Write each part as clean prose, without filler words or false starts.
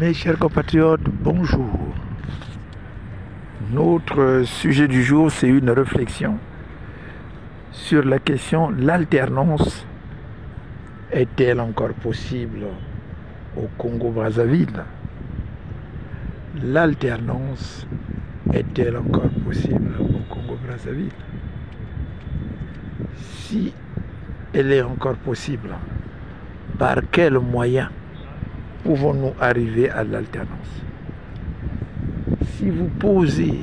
Mes chers compatriotes, bonjour. Notre sujet du jour, c'est une réflexion sur la question: l'alternance est-elle encore possible au Congo-Brazzaville? L'alternance est-elle encore possible au Congo-Brazzaville? Si elle est encore possible, par quels moyens pouvons-nous arriver à l'alternance? Si vous posez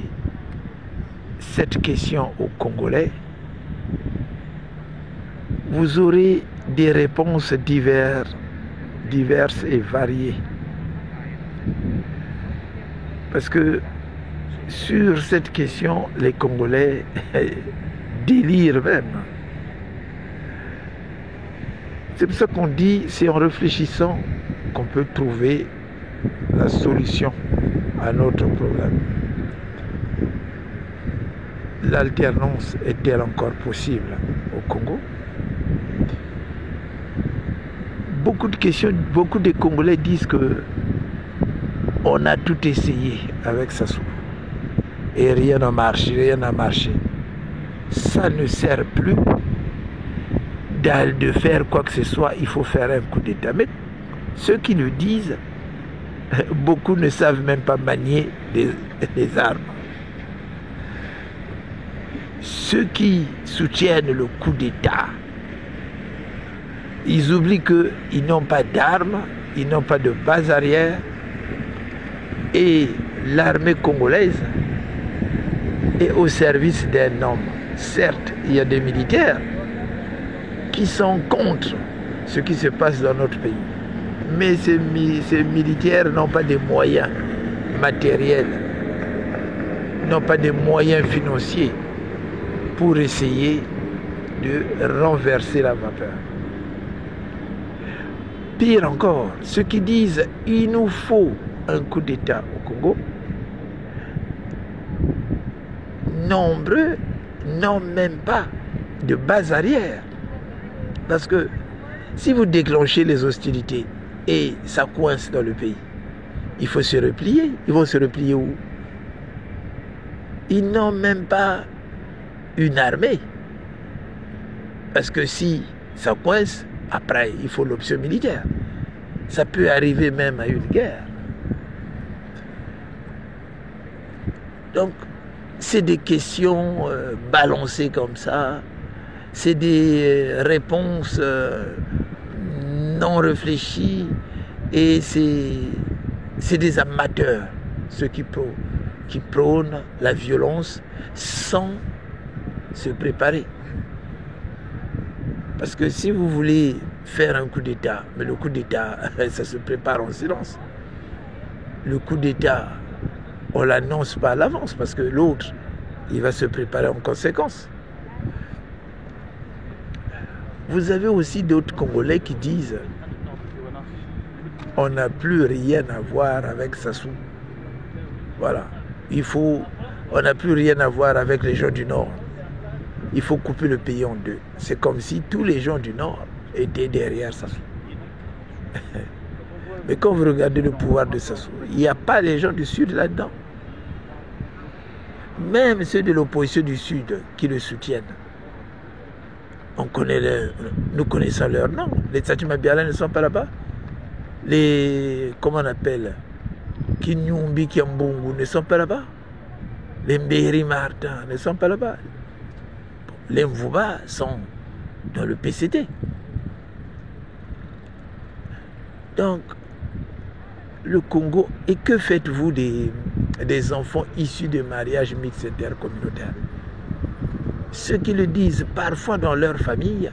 cette question aux Congolais, vous aurez des réponses diverses et variées. Parce que sur cette question, les Congolais délirent même. C'est pour ça qu'on dit, c'est en réfléchissant qu'on peut trouver la solution à notre problème. L'alternance est-elle encore possible au Congo? Beaucoup de Congolais disent que on a tout essayé avec Sassou et rien n'a marché. Ça ne sert plus de faire quoi que ce soit, il faut faire un coup d'État. Mais ceux qui le disent, beaucoup ne savent même pas manier les armes. Ceux qui soutiennent le coup d'État, ils oublient qu'ils n'ont pas d'armes, ils n'ont pas de base arrière, et l'armée congolaise est au service d'un homme. Certes, il y a des militaires qui sont contre ce qui se passe dans notre pays. Mais ces militaires n'ont pas de moyens matériels, n'ont pas de moyens financiers pour essayer de renverser la vapeur. Pire encore, ceux qui disent qu'il nous faut un coup d'État au Congo, nombreux n'ont même pas de base arrière. Parce que si vous déclenchez les hostilités et ça coince dans le pays, il faut se replier. Ils vont se replier où? Ils n'ont même pas une armée. Parce que si ça coince, après, il faut l'option militaire. Ça peut arriver même à une guerre. Donc, c'est des questions balancées comme ça. C'est des réponses non réfléchies et c'est des amateurs, ceux qui prônent la violence sans se préparer. Parce que si vous voulez faire un coup d'État, mais le coup d'État, ça se prépare en silence. Le coup d'État, on ne l'annonce pas à l'avance parce que l'autre, il va se préparer en conséquence. Vous avez aussi d'autres Congolais qui disent on n'a plus rien à voir avec Sassou. Voilà. On n'a plus rien à voir avec les gens du Nord. Il faut couper le pays en deux. C'est comme si tous les gens du Nord étaient derrière Sassou. Mais quand vous regardez le pouvoir de Sassou, il n'y a pas les gens du Sud là-dedans. Même ceux de l'opposition du Sud qui le soutiennent. Nous connaissons leurs noms. Les Tsatou Mabiala ne sont pas là-bas. Les, comment on appelle, Kinyumbi, Kiambungu ne sont pas là-bas. Les Mbéri Martin ne sont pas là-bas. Les Mvouba sont dans le PCT. Donc, le Congo, et que faites-vous des enfants issus de mariages mixtes intercommunautaires? Ceux qui le disent, parfois dans leur famille,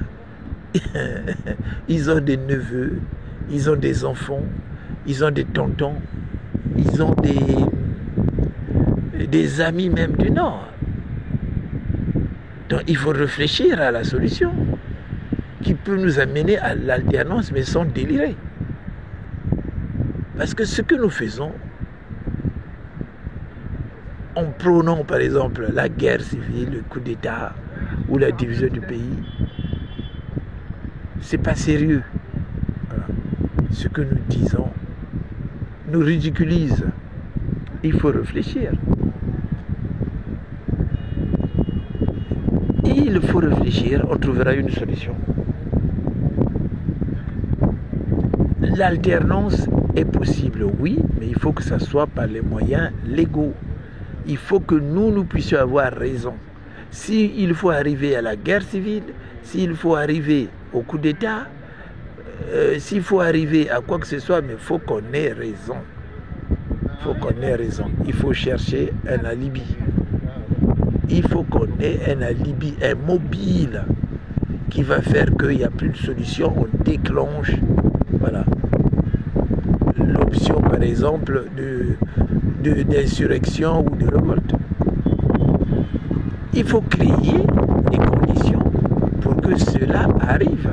ils ont des neveux, ils ont des enfants, ils ont des tontons, ils ont des amis même du Nord. Donc il faut réfléchir à la solution qui peut nous amener à l'alternance, mais sans délirer. Parce que ce que nous faisons, en prônant par exemple la guerre civile, le coup d'État ou la division du pays, c'est pas sérieux. Voilà. Ce que nous disons, nous ridiculise. Il faut réfléchir. Il faut réfléchir, on trouvera une solution. L'alternance est possible, oui, mais il faut que ça soit par les moyens légaux. Il faut que nous puissions avoir raison. S'il faut arriver à la guerre civile, s'il faut arriver au coup d'État, s'il faut arriver à quoi que ce soit, mais il faut qu'on ait raison. Il faut qu'on ait raison. Il faut chercher un alibi. Il faut qu'on ait un alibi, un mobile qui va faire qu'il n'y a plus de solution. On déclenche, voilà, l'option par exemple d'insurrection ou de révolte. Il faut créer des conditions pour que cela arrive.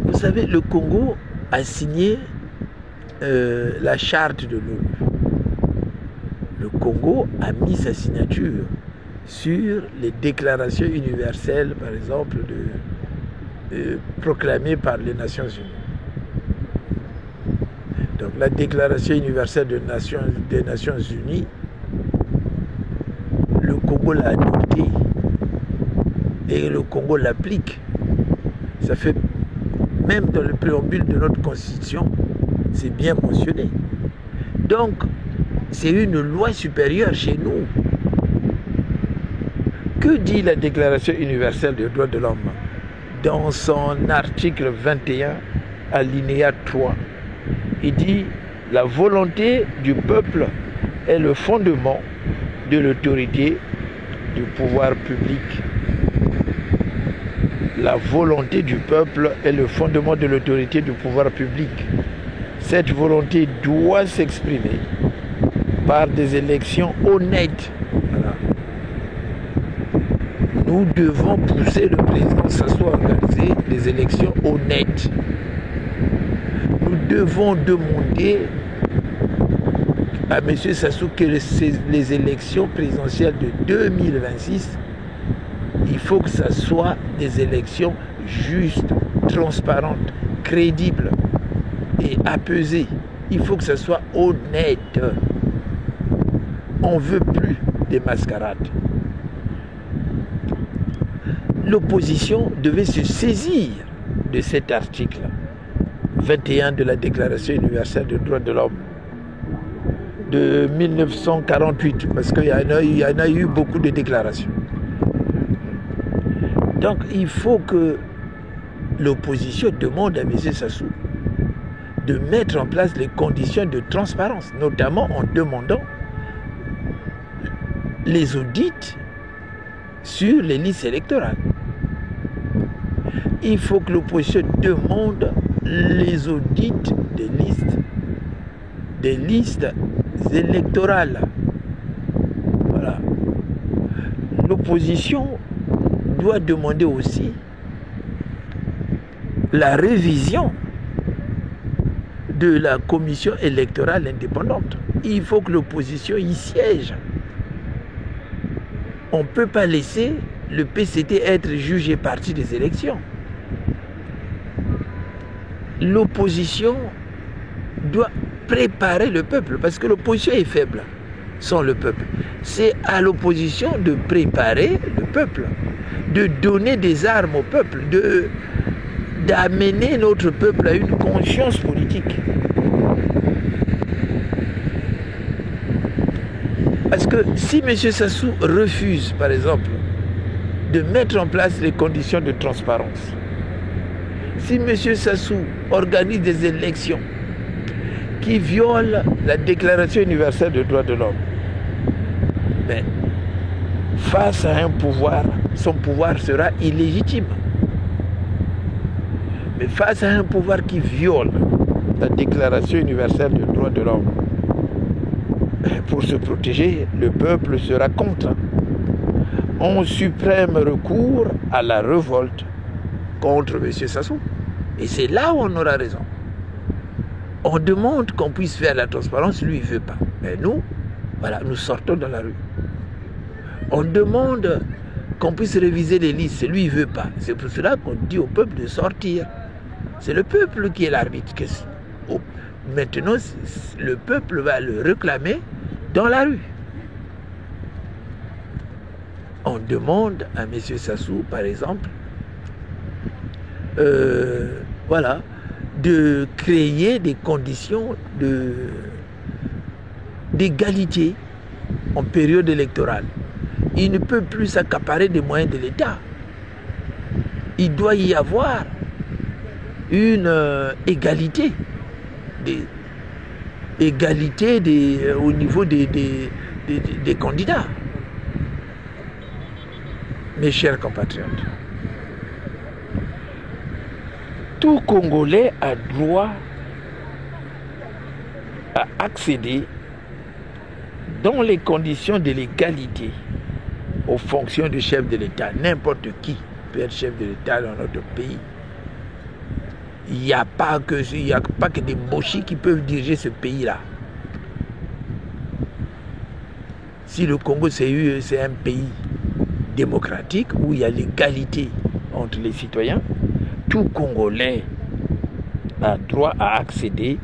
Vous savez, le Congo a signé la charte de l'ONU. Le Congo a mis sa signature sur les déclarations universelles, par exemple, proclamées par les Nations Unies. Donc la déclaration universelle des Nations Unies, le Congo l'a adoptée et le Congo l'applique. Ça fait, même dans le préambule de notre constitution, c'est bien mentionné. Donc, c'est une loi supérieure chez nous. Que dit la Déclaration universelle des droits de l'homme? Dans son article 21, alinéa 3, il dit « La volonté du peuple est le fondement de l'autorité du pouvoir public. » La volonté du peuple est le fondement de l'autorité du pouvoir public. Cette volonté doit s'exprimer par des élections honnêtes. Voilà. Nous devons pousser le président Sassou à organiser des élections honnêtes. Nous devons demander à M. Sassou que les élections présidentielles de 2026, il faut que ce soit des élections justes, transparentes, crédibles et apaisées. Il faut que ce soit honnête. On ne veut plus des mascarades. L'opposition devait se saisir de cet article 21 de la Déclaration universelle des droits de l'homme de 1948, parce qu'il y en a eu beaucoup de déclarations. Donc il faut que l'opposition demande à M. Sassou de mettre en place les conditions de transparence, notamment en demandant les audits sur les listes électorales. Il faut que l'opposition demande les audits des listes électorales. Voilà. L'opposition doit demander aussi la révision de la commission électorale indépendante. Il faut que l'opposition y siège. On ne peut pas laisser le PCT être jugé partie des élections. L'opposition doit préparer le peuple, parce que l'opposition est faible sans le peuple. C'est à l'opposition de préparer le peuple, de donner des armes au peuple, d'amener notre peuple à une conscience politique. Parce que si M. Sassou refuse, par exemple, de mettre en place les conditions de transparence, si M. Sassou organise des élections qui violent la Déclaration universelle des droits de l'homme, mais face à un pouvoir, son pouvoir sera illégitime. Mais face à un pouvoir qui viole la Déclaration universelle des droits de l'homme, pour se protéger, le peuple sera contraint en suprême recours à la révolte contre M. Sassou. Et c'est là où on aura raison. On demande qu'on puisse faire la transparence, lui il ne veut pas. Mais nous, voilà, nous sortons dans la rue. On demande qu'on puisse réviser les listes, lui il ne veut pas. C'est pour cela qu'on dit au peuple de sortir. C'est le peuple qui est l'arbitre. Maintenant, le peuple va le réclamer dans la rue. On demande à M. Sassou, par exemple, voilà, de créer des conditions d'égalité en période électorale. Il ne peut plus s'accaparer des moyens de l'État. Il doit y avoir une égalité au niveau des candidats. Mes chers compatriotes, tout Congolais a droit à accéder dans les conditions de l'égalité aux fonctions de chef de l'État. N'importe qui peut être chef de l'État dans notre pays. Il n'y a pas que des mochis qui peuvent diriger ce pays-là. Si le Congo c'est un pays démocratique où il y a l'égalité entre les citoyens, tout Congolais a droit à accéder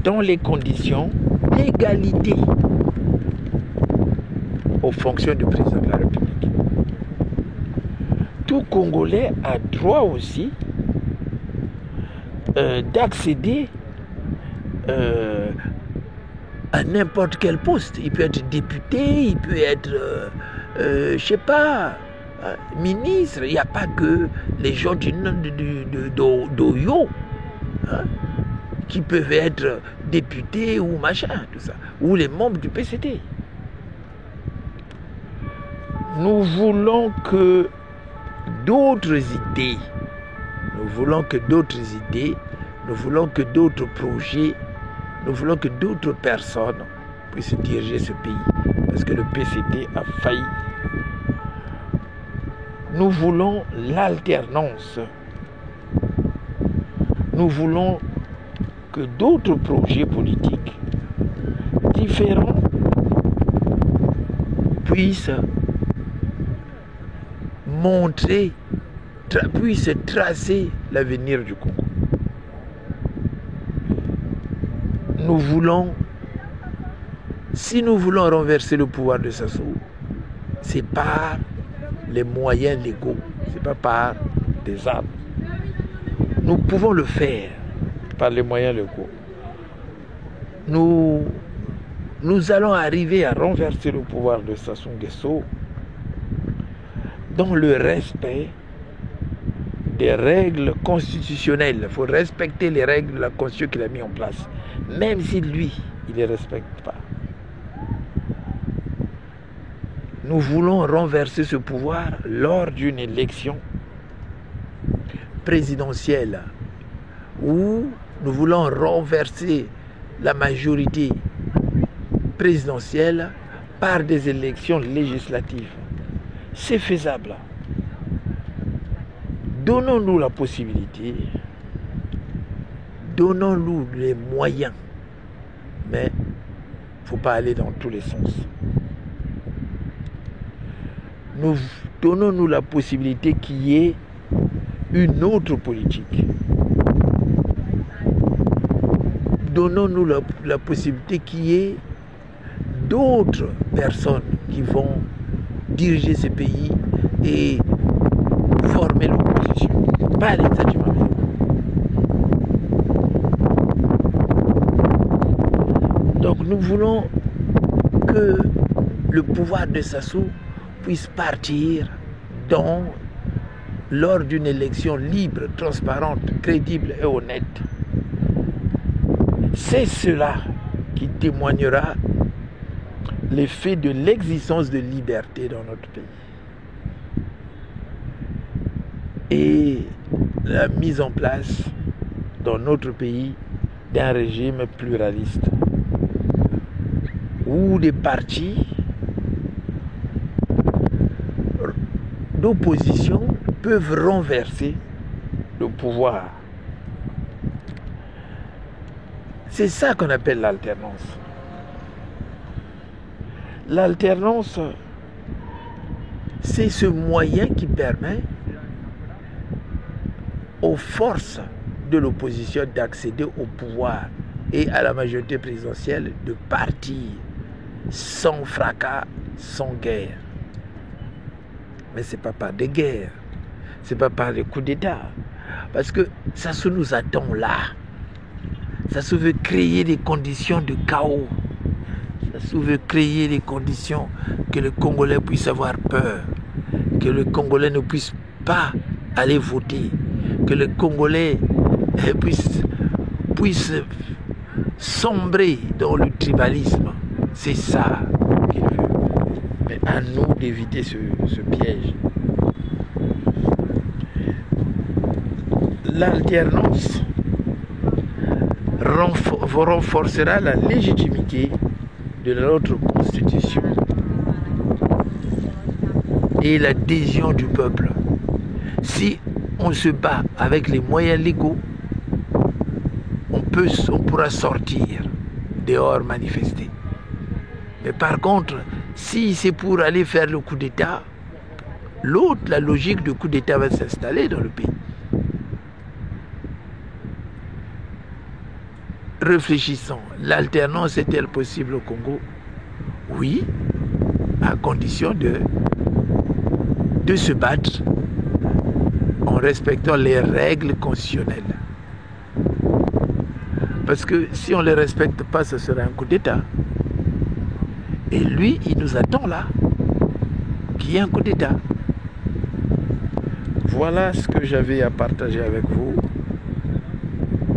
dans les conditions d'égalité aux fonctions du président de la République. Tout Congolais a droit aussi d'accéder à n'importe quel poste. Il peut être député, il peut être, je sais pas, ministre. Il n'y a pas que les gens d'Oyo qui peuvent être députés ou machin, tout ça, ou les membres du PCT. Nous voulons que d'autres idées, nous voulons que d'autres projets, nous voulons que d'autres personnes puissent diriger ce pays, parce que le PCT a failli. Nous voulons l'alternance. Nous voulons que d'autres projets politiques différents puissent puissent tracer l'avenir du Congo. Si nous voulons renverser le pouvoir de Sassou, c'est par les moyens légaux, c'est pas par des armes. Nous pouvons le faire par les moyens légaux. Nous allons arriver à renverser le pouvoir de Sassou Nguesso dans le respect des règles constitutionnelles. Il faut respecter les règles de la Constitution qu'il a mis en place, même si lui, il ne les respecte pas. Nous voulons renverser ce pouvoir lors d'une élection présidentielle où nous voulons renverser la majorité présidentielle par des élections législatives. C'est faisable. Donnons-nous la possibilité, donnons-nous les moyens, mais il ne faut pas aller dans tous les sens. Donnons-nous la possibilité qu'il y ait une autre politique. Donnons-nous la possibilité qu'il y ait d'autres personnes qui vont diriger ce pays et former l'opposition. Pas l'exagération. Donc nous voulons que le pouvoir de Sassou puisse partir lors d'une élection libre, transparente, crédible et honnête. C'est cela qui témoignera l'effet de l'existence de liberté dans notre pays. Et la mise en place dans notre pays d'un régime pluraliste où des partis d'opposition peuvent renverser le pouvoir. C'est ça qu'on appelle l'alternance. L'alternance, c'est ce moyen qui permet aux forces de l'opposition d'accéder au pouvoir et à la majorité présidentielle de partir sans fracas, sans guerre. Mais ce n'est pas par des guerres, ce n'est pas par des coups d'État. Parce que ça se nous attend là. Ça se veut créer des conditions de chaos. Ça se veut créer des conditions que les Congolais puissent avoir peur. Que les Congolais ne puissent pas aller voter. Que les Congolais puissent sombrer dans le tribalisme. C'est ça qu'il veut. Mais à nous d'éviter ce piège. L'alternance renforcera la légitimité de notre constitution et l'adhésion du peuple. Si on se bat avec les moyens légaux, on pourra sortir dehors manifester. Mais par contre, si c'est pour aller faire le coup d'État, la logique du coup d'État va s'installer dans le pays. Réfléchissons, l'alternance est-elle possible au Congo? Oui, à condition de se battre en respectant les règles constitutionnelles. Parce que si on ne les respecte pas, ce serait un coup d'État. Et lui, il nous attend là, qu'il y ait un coup d'État. Voilà ce que j'avais à partager avec vous,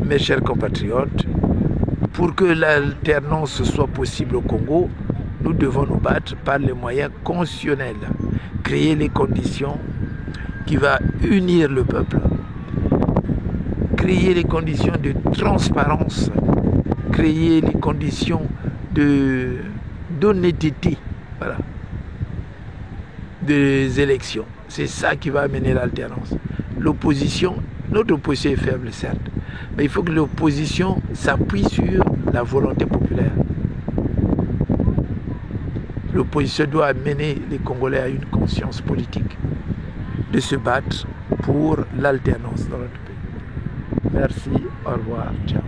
mes chers compatriotes. Pour que l'alternance soit possible au Congo, nous devons nous battre par les moyens constitutionnels. Créer les conditions qui vont unir le peuple. Créer les conditions de transparence. Créer les conditions d'honnêteté. Voilà. Des élections. C'est ça qui va amener l'alternance. Notre opposition est faible, certes. Mais il faut que l'opposition s'appuie sur la volonté populaire. L'opposition doit amener les Congolais à une conscience politique, de se battre pour l'alternance dans notre pays. Merci, au revoir, ciao.